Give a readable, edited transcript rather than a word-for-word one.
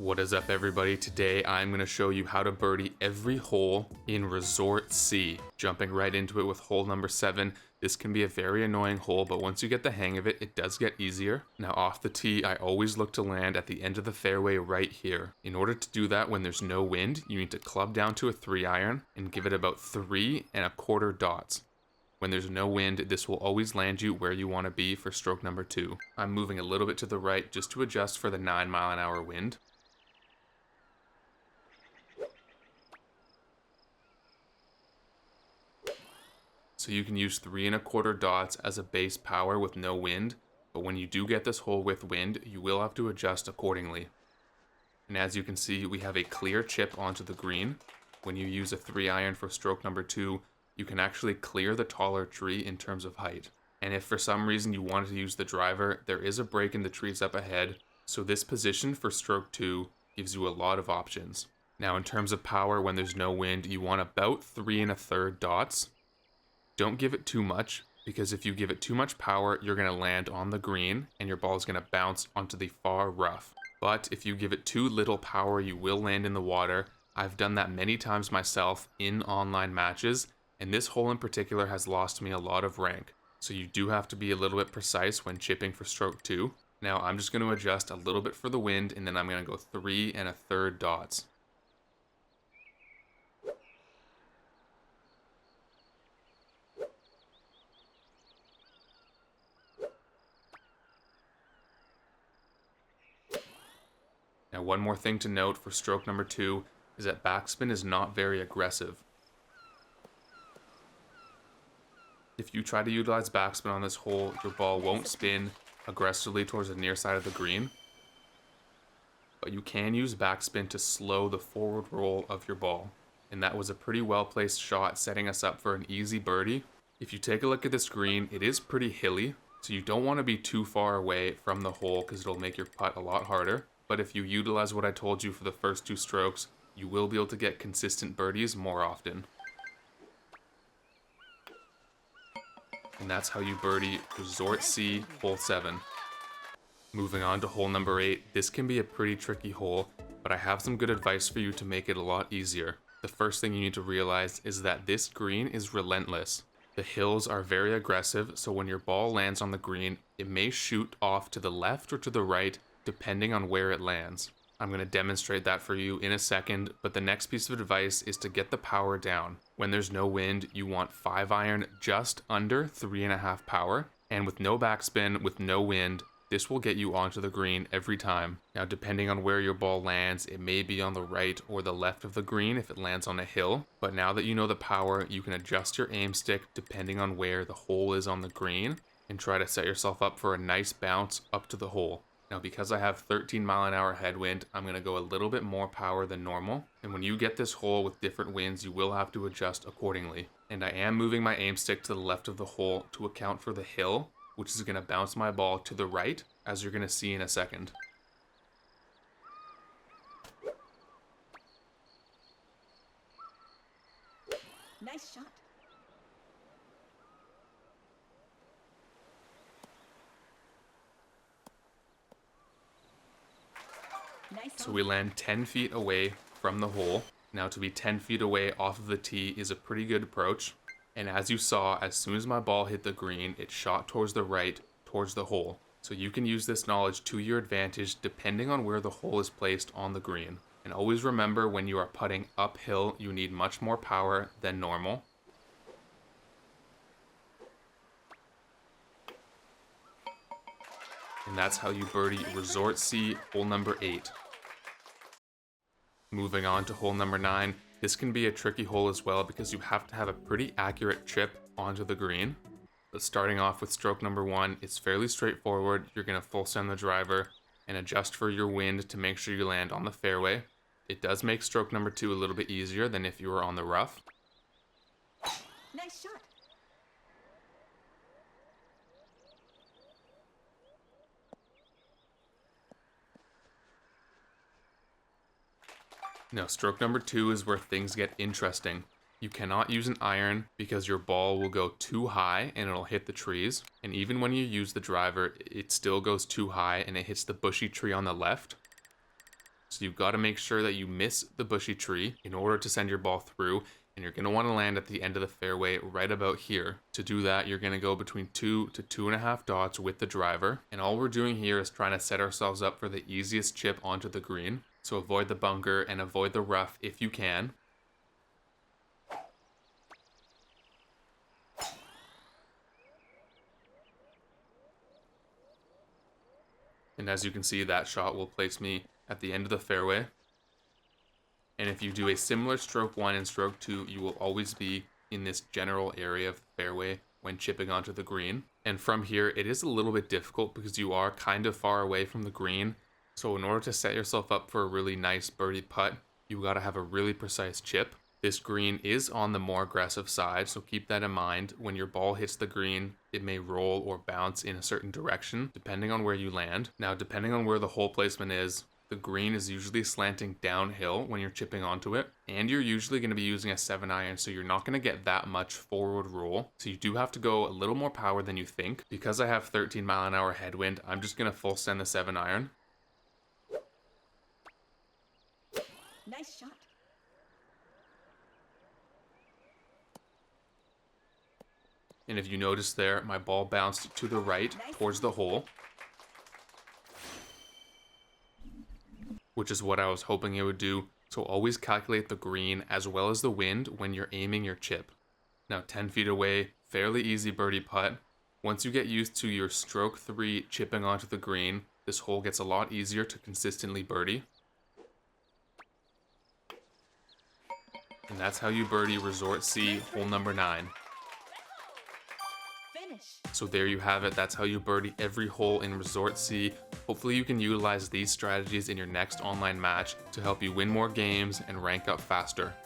What is up, everybody? Today I'm going to show you how to birdie every hole in Resort C. Jumping right into it with hole number 7. This can be a very annoying hole, but once you get the hang of it, it does get easier. Now off the tee, I always look to land at the end of the fairway right here. In order to do that when there's no wind, you need to club down to a 3-iron and give it about 3¼ dots. When there's no wind, this will always land you where you want to be for stroke number 2. I'm moving a little bit to the right just to adjust for the 9-mile-an-hour wind. So you can use 3¼ dots as a base power with no wind, but when you do get this hole with wind, you will have to adjust accordingly. And as you can see, we have a clear chip onto the green. When you use a 3-iron for stroke number 2, you can actually clear the taller tree in terms of height. And if for some reason you wanted to use the driver, there is a break in the trees up ahead, so this position for stroke 2 gives you a lot of options. Now in terms of power, when there's no wind, you want about 3⅓ dots. Don't give it too much, because if you give it too much power, you're going to land on the green and your ball is going to bounce onto the far rough. But if you give it too little power, you will land in the water. I've done that many times myself in online matches, and this hole in particular has lost me a lot of rank. So you do have to be a little bit precise when chipping for stroke 2. Now I'm just going to adjust a little bit for the wind, and then I'm going to go 3⅓ dots. Now one more thing to note for stroke number 2 is that backspin is not very aggressive. If you try to utilize backspin on this hole, your ball won't spin aggressively towards the near side of the green. But you can use backspin to slow the forward roll of your ball. And that was a pretty well placed shot, setting us up for an easy birdie. If you take a look at this green, it is pretty hilly, so you don't want to be too far away from the hole because it'll make your putt a lot harder. But if you utilize what I told you for the first 2 strokes, you will be able to get consistent birdies more often. And that's how you birdie Resort C, hole 7. Moving on to hole number 8, this can be a pretty tricky hole, but I have some good advice for you to make it a lot easier. The first thing you need to realize is that this green is relentless. The hills are very aggressive, so when your ball lands on the green, it may shoot off to the left or to the right, depending on where it lands. I'm going to demonstrate that for you in a second, but the next piece of advice is to get the power down. When there's no wind, you want 5-iron just under 3½ power, and with no backspin, with no wind, this will get you onto the green every time. Now depending on where your ball lands, it may be on the right or the left of the green if it lands on a hill, but now that you know the power, you can adjust your aim stick depending on where the hole is on the green, and try to set yourself up for a nice bounce up to the hole. Now because I have 13-mile-an-hour headwind, I'm going to go a little bit more power than normal. And when you get this hole with different winds, you will have to adjust accordingly. And I am moving my aim stick to the left of the hole to account for the hill, which is going to bounce my ball to the right, as you're going to see in a second. Nice shot. So we land 10 feet away from the hole. Now to be 10 feet away off of the tee is a pretty good approach. And as you saw, as soon as my ball hit the green, it shot towards the right, towards the hole. So you can use this knowledge to your advantage depending on where the hole is placed on the green. And always remember, when you are putting uphill, you need much more power than normal. And that's how you birdie Resort C, hole number 8. Moving on to hole number 9, this can be a tricky hole as well because you have to have a pretty accurate chip onto the green. But starting off with stroke number 1, it's fairly straightforward. You're going to full send the driver and adjust for your wind to make sure you land on the fairway. It does make stroke number 2 a little bit easier than if you were on the rough. Nice shot. Now, stroke number 2 is where things get interesting. You cannot use an iron because your ball will go too high and it'll hit the trees. And even when you use the driver, it still goes too high and it hits the bushy tree on the left. So So you've got to make sure that you miss the bushy tree in order to send your ball through, and you're going to want to land at the end of the fairway right about here. To do that, you're going to go between 2 to 2.5 dots with the driver, and all we're doing here is trying to set ourselves up for the easiest chip onto the green. So avoid the bunker and avoid the rough if you can. And as you can see, that shot will place me at the end of the fairway. And if you do a similar stroke 1 and stroke 2, you will always be in this general area of the fairway when chipping onto the green. And from here, it is a little bit difficult because you are kind of far away from the green. So in order to set yourself up for a really nice birdie putt, you got to have a really precise chip. This green is on the more aggressive side, so keep that in mind. When your ball hits the green, it may roll or bounce in a certain direction, depending on where you land. Now, depending on where the hole placement is, the green is usually slanting downhill when you're chipping onto it, and you're usually going to be using a 7-iron, so you're not going to get that much forward roll. So you do have to go a little more power than you think. Because I have 13-mile-an-hour headwind, I'm just going to full send the 7-iron. Nice shot. And if you notice there, my ball bounced to the right towards the hole, which is what I was hoping it would do. So always calculate the green as well as the wind when you're aiming your chip. Now 10 feet away, fairly easy birdie putt. Once you get used to your stroke 3 chipping onto the green, this hole gets a lot easier to consistently birdie. And that's how you birdie Resort C hole number 9. So there you have it. That's how you birdie every hole in Resort C. Hopefully you can utilize these strategies in your next online match to help you win more games and rank up faster.